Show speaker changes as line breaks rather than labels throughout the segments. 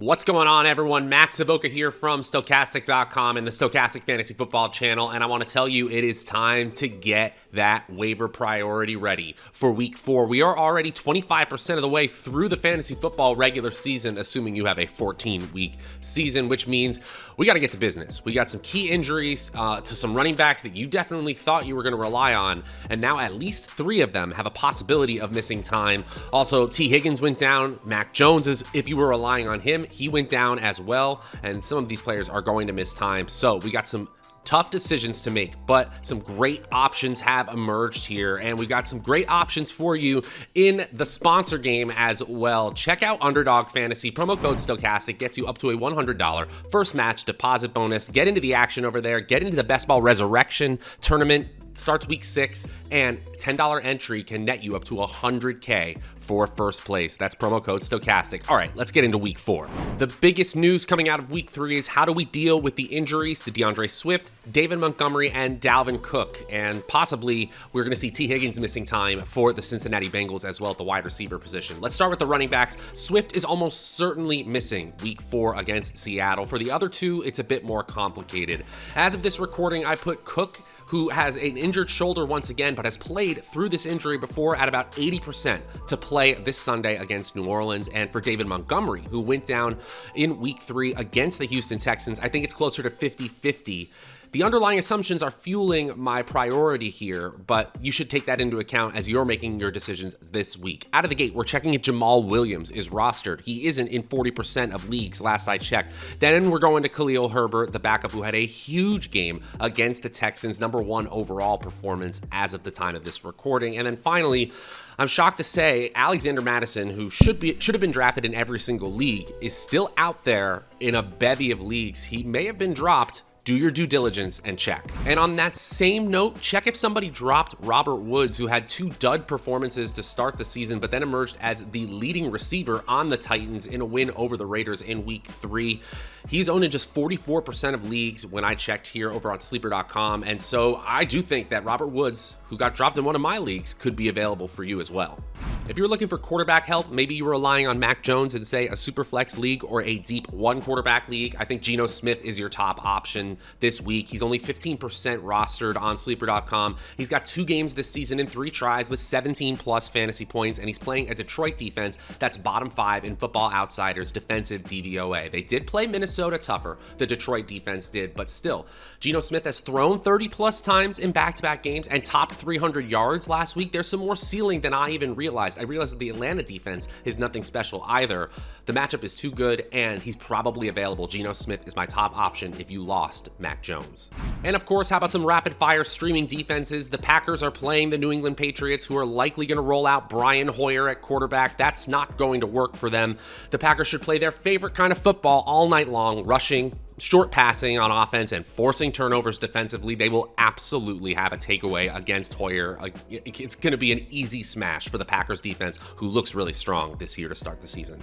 What's going on, everyone? Matt Savoca here from Stokastic.com and the Stokastic Fantasy Football channel, and I want to tell you it is time to get that waiver priority ready for Week 4. We are already 25% of the way through the fantasy football regular season, assuming you have a 14-week season, which means we got to get to business. We got some key injuries to some running backs that you definitely thought you were going to rely on, and now at least 3 of them have a possibility of missing time. Also, T. Higgins went down. Mac Jones, if you were relying on him, he went down as well, and some of these players are going to miss time. So we got some tough decisions to make, but some great options have emerged here, and we've got some great options for you in the sponsor game as well. Check out Underdog Fantasy. Promo code Stokastic gets you up to a $100 first match deposit bonus. Get into the action over there. Get into the Best Ball Resurrection tournament. Starts week 6, and $10 entry can net you up to $100K for first place. That's promo code Stokastic. All right, let's get into week 4. The biggest news coming out of week 3 is how do we deal with the injuries to DeAndre Swift, David Montgomery, and Dalvin Cook, and possibly we're going to see T. Higgins missing time for the Cincinnati Bengals as well at the wide receiver position. Let's start with the running backs. Swift is almost certainly missing week 4 against Seattle. For the other two, it's a bit more complicated. As of this recording, I put Cook, who has an injured shoulder once again, but has played through this injury before, at about 80% to play this Sunday against New Orleans. And for David Montgomery, who went down in week 3 against the Houston Texans, I think it's closer to 50-50. The underlying assumptions are fueling my priority here, but you should take that into account as you're making your decisions this week. Out of the gate, we're checking if Jamaal Williams is rostered. He isn't in 40% of leagues, last I checked. Then we're going to Khalil Herbert, the backup who had a huge game against the Texans, #1 overall performance as of the time of this recording. And then finally, I'm shocked to say Alexander Mattison, who should have been drafted in every single league, is still out there in a bevy of leagues. He may have been dropped. Do your due diligence and check. And on that same note, check if somebody dropped Robert Woods, who had 2 dud performances to start the season, but then emerged as the leading receiver on the Titans in a win over the Raiders in week 3. He's owned in just 44% of leagues when I checked here over on sleeper.com. And so I do think that Robert Woods, who got dropped in one of my leagues, could be available for you as well. If you're looking for quarterback help, maybe you were relying on Mac Jones in, say, a super flex league or a deep 1 quarterback league, I think Geno Smith is your top option this week. He's only 15% rostered on sleeper.com. He's got 2 games this season in 3 tries with 17 plus fantasy points, and he's playing a Detroit defense that's bottom 5 in Football Outsiders defensive DVOA. They did play Minnesota tougher, the Detroit defense did, but still, Geno Smith has thrown 30 plus times in back-to-back games and topped 300 yards last week. There's some more ceiling than I even realized. I realized that the Atlanta defense is nothing special either. The matchup is too good, and he's probably available. Geno Smith is my top option if you lost Mac Jones. And of course, how about some rapid-fire streaming defenses? The Packers are playing the New England Patriots, who are likely going to roll out Brian Hoyer at quarterback. That's not going to work for them. The Packers should play their favorite kind of football all night long, rushing, short passing on offense, and forcing turnovers defensively. They will absolutely have a takeaway against Hoyer. It's going to be an easy smash for the Packers defense, who looks really strong this year to start the season.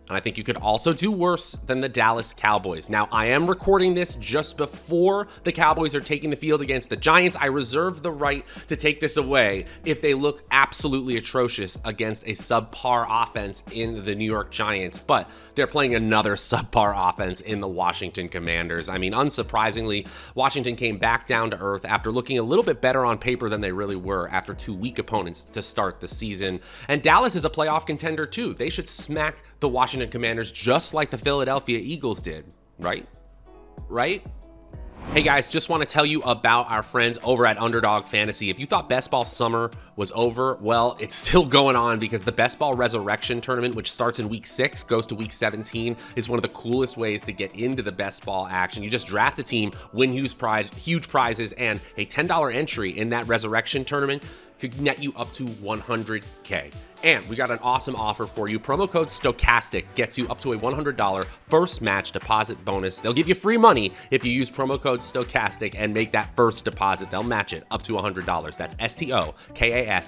And I think you could also do worse than the Dallas Cowboys. Now, I am recording this just before the Cowboys are taking the field against the Giants. I reserve the right to take this away if they look absolutely atrocious against a subpar offense in the New York Giants, but they're playing another subpar offense in the Washington Commanders. I mean, unsurprisingly, Washington came back down to earth after looking a little bit better on paper than they really were after 2 weak opponents to start the season. And Dallas is a playoff contender too. They should smack the Washington Commanders just like the Philadelphia Eagles did, right? Hey guys, just want to tell you about our friends over at Underdog Fantasy. If you thought Best Ball Summer was over, well, it's still going on, because the Best Ball Resurrection tournament, which starts in week 6, goes to week 17, is one of the coolest ways to get into the best ball action. You just draft a team, win huge prizes, and a $10 entry in that Resurrection tournament could net you up to $100K. And we got an awesome offer for you. Promo code Stokastic gets you up to a $100 first match deposit bonus. They'll give you free money if you use promo code Stokastic and make that first deposit. They'll match it up to $100. That's STOKASTIC.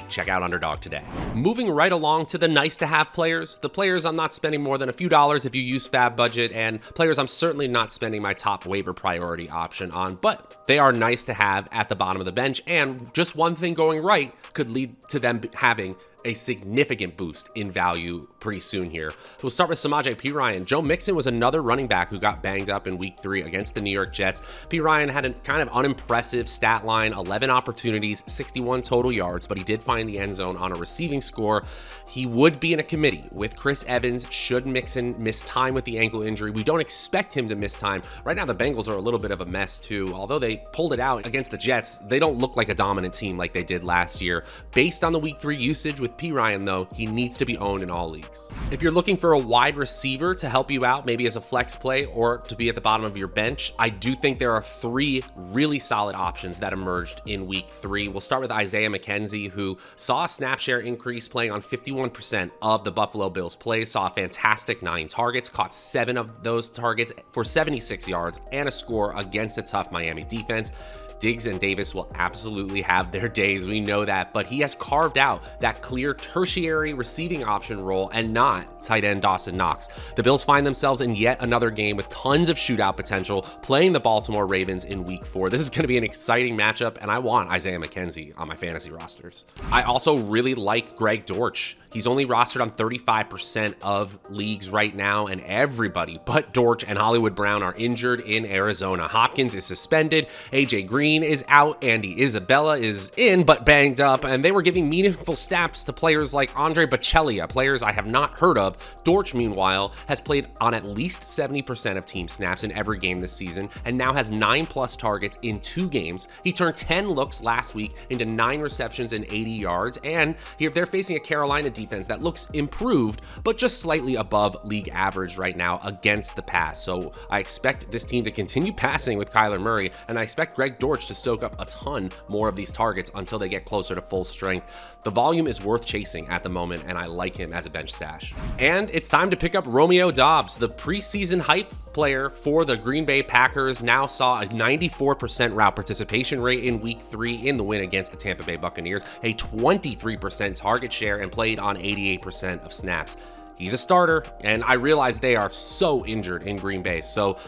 Check out Underdog today. Moving right along to the nice-to-have players. The players I'm not spending more than a few dollars if you use Fab Budget, and players I'm certainly not spending my top waiver priority option on, but they are nice to have at the bottom of the bench, and just one thing going right could lead to them having a significant boost in value pretty soon here. We'll start with Samage Perine. Joe Mixon was another running back who got banged up in week 3 against the New York Jets. Perine had a kind of unimpressive stat line, 11 opportunities, 61 total yards, but he did find the end zone on a receiving score. He would be in a committee with Chris Evans should Mixon miss time with the ankle injury. We don't expect him to miss time. Right now, the Bengals are a little bit of a mess too. Although they pulled it out against the Jets, they don't look like a dominant team like they did last year. Based on the week 3 usage with Perine, though, he needs to be owned in all leagues. If you're looking for a wide receiver to help you out, maybe as a flex play or to be at the bottom of your bench, I do think there are 3 really solid options that emerged in week 3. We'll start with Isaiah McKenzie, who saw a snap share increase, playing on 51% of the Buffalo Bills plays, saw a fantastic 9 targets, caught 7 of those targets for 76 yards and a score against a tough Miami defense. Diggs and Davis will absolutely have their days, we know that, but he has carved out that clear tertiary receiving option role and not tight end Dawson Knox. The Bills find themselves in yet another game with tons of shootout potential, playing the Baltimore Ravens in week 4. This is going to be an exciting matchup, and I want Isaiah McKenzie on my fantasy rosters. I also really like Greg Dortch. He's only rostered on 35% of leagues right now, and everybody but Dortch and Hollywood Brown are injured in Arizona. Hopkins is suspended, AJ Green is out, Andy Isabella is in but banged up, and they were giving meaningful snaps to players like Andre Baccellia, players I have not heard of. Dortch, meanwhile, has played on at least 70% of team snaps in every game this season and now has 9+ targets in 2 games. He turned 10 looks last week into 9 receptions and 80 yards, and here they're facing a Carolina defense that looks improved but just slightly above league average right now against the pass. So I expect this team to continue passing with Kyler Murray, and I expect Greg Dortch to soak up a ton more of these targets until they get closer to full strength. The volume is worth chasing at the moment, and I like him as a bench stash. And it's time to pick up Romeo Doubs. The preseason hype player for the Green Bay Packers now saw a 94% route participation rate in week 3 in the win against the Tampa Bay Buccaneers, a 23% target share, and played on 88% of snaps. He's a starter, and I realize they are so injured in Green Bay. So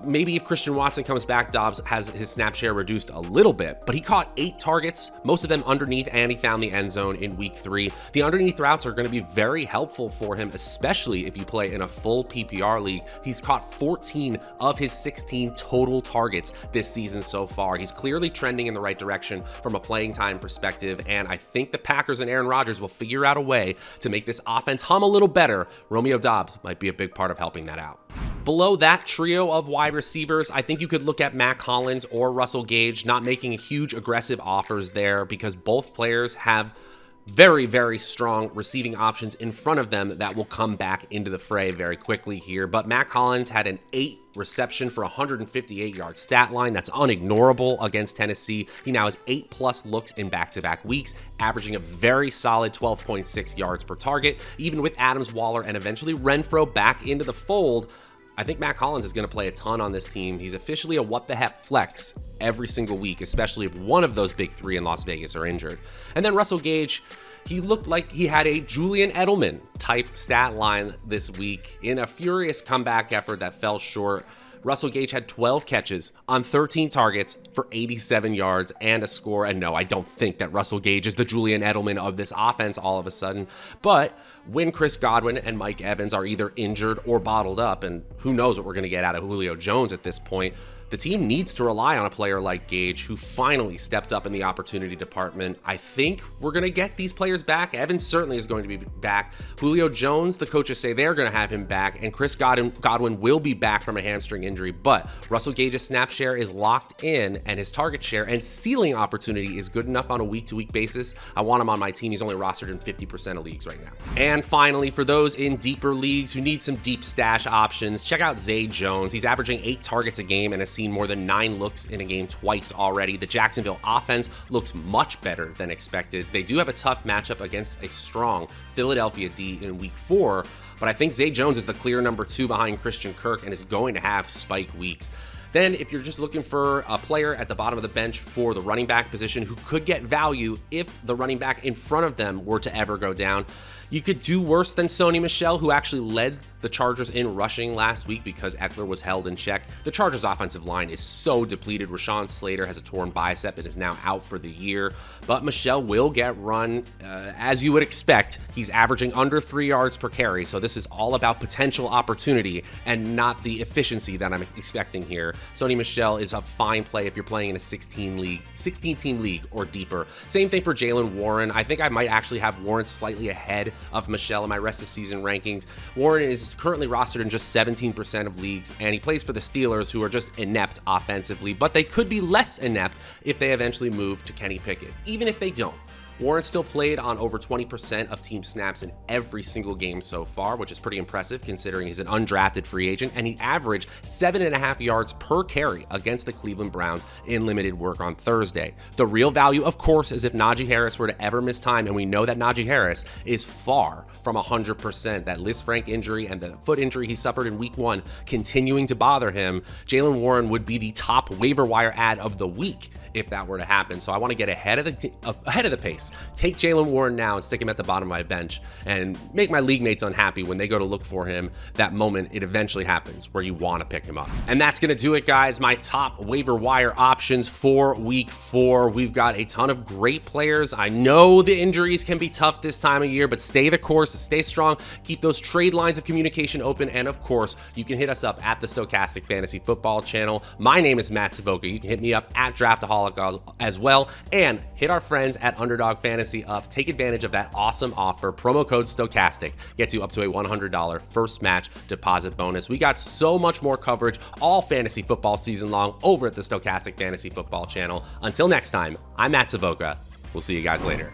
maybe if Christian Watson comes back, Doubs has his snap share reduced a little bit, but he caught 8 targets, most of them underneath, and he found the end zone in week 3. The underneath routes are going to be very helpful for him, especially if you play in a full PPR league. He's caught 14 of his 16 total targets this season so far. He's clearly trending in the right direction from a playing time perspective, and I think the Packers and Aaron Rodgers will figure out a way to make this offense hum a little better. Romeo Doubs might be a big part of helping that out. Below that trio of wide receivers, I think you could look at Mack Hollins or Russel Gage, not making huge aggressive offers there because both players have very, very strong receiving options in front of them that will come back into the fray very quickly here. But Mack Hollins had an 8 reception for 158-yard stat line. That's unignorable against Tennessee. He now has 8+ looks in back-to-back weeks, averaging a very solid 12.6 yards per target. Even with Adams, Waller, and eventually Renfrow back into the fold, I think Mack Hollins is going to play a ton on this team. He's officially a what-the-heck flex every single week, especially if one of those big 3 in Las Vegas are injured. And then Russell Gage, he looked like he had a Julian Edelman type stat line this week in a furious comeback effort that fell short. Russell Gage had 12 catches on 13 targets for 87 yards and a score. And no, I don't think that Russell Gage is the Julian Edelman of this offense all of a sudden. But when Chris Godwin and Mike Evans are either injured or bottled up, and who knows what we're going to get out of Julio Jones at this point, the team needs to rely on a player like Gage, who finally stepped up in the opportunity department. I think we're going to get these players back. Evans certainly is going to be back. Julio Jones, the coaches say they're going to have him back, and Chris Godwin will be back from a hamstring injury. But Russell Gage's snap share is locked in, and his target share and ceiling opportunity is good enough on a week-to-week basis. I want him on my team. He's only rostered in 50% of leagues right now. And finally, for those in deeper leagues who need some deep stash options, check out Zay Jones. He's averaging 8 targets a game and has seen more than 9 looks in a game twice already. The Jacksonville offense looks much better than expected. They do have a tough matchup against a strong Philadelphia D in week 4, but I think Zay Jones is the clear number 2 behind Christian Kirk and is going to have spike weeks. Then if you're just looking for a player at the bottom of the bench for the running back position who could get value if the running back in front of them were to ever go down, you could do worse than Sony Michel, who actually led the Chargers in rushing last week because Eckler was held in check. The Chargers offensive line is so depleted. Rashawn Slater has a torn bicep and is now out for the year, but Michel will get run as you would expect. He's averaging under 3 yards per carry, so this is all about potential opportunity and not the efficiency that I'm expecting here. Sony Michel is a fine play if you're playing in a 16-team league or deeper. Same thing for Jaylen Warren. I think I might actually have Warren slightly ahead of Michel in my rest of season rankings. Warren is currently rostered in just 17% of leagues, and he plays for the Steelers, who are just inept offensively, but they could be less inept if they eventually move to Kenny Pickett. Even if they don't, Warren still played on over 20% of team snaps in every single game so far, which is pretty impressive considering he's an undrafted free agent, and he averaged 7.5 yards per carry against the Cleveland Browns in limited work on Thursday. The real value, of course, is if Najee Harris were to ever miss time, and we know that Najee Harris is far from 100%. That Liz Frank injury and the foot injury he suffered in week 1 continuing to bother him. Jaylen Warren would be the top waiver wire ad of the week if that were to happen. So I want to get ahead of the pace. Take Jaylen Warren now and stick him at the bottom of my bench and make my league mates unhappy when they go to look for him that moment it eventually happens where you want to pick him up. And that's going to do it, guys. My top waiver wire options for week 4. We've got a ton of great players. I know the injuries can be tough this time of year, but stay the course, stay strong, keep those trade lines of communication open, and of course, you can hit us up at the Stokastic Fantasy Football channel. My name is Matt Savoca. You can hit me up at Draftaholic as well, and hit our friends at Underdog Fantasy up. Take advantage of that awesome offer. Promo code Stokastic gets you up to a $100 first match deposit bonus. We got so much more coverage all fantasy football season long over at the Stokastic Fantasy Football channel. Until next time, I'm Matt Savoca. We'll see you guys later.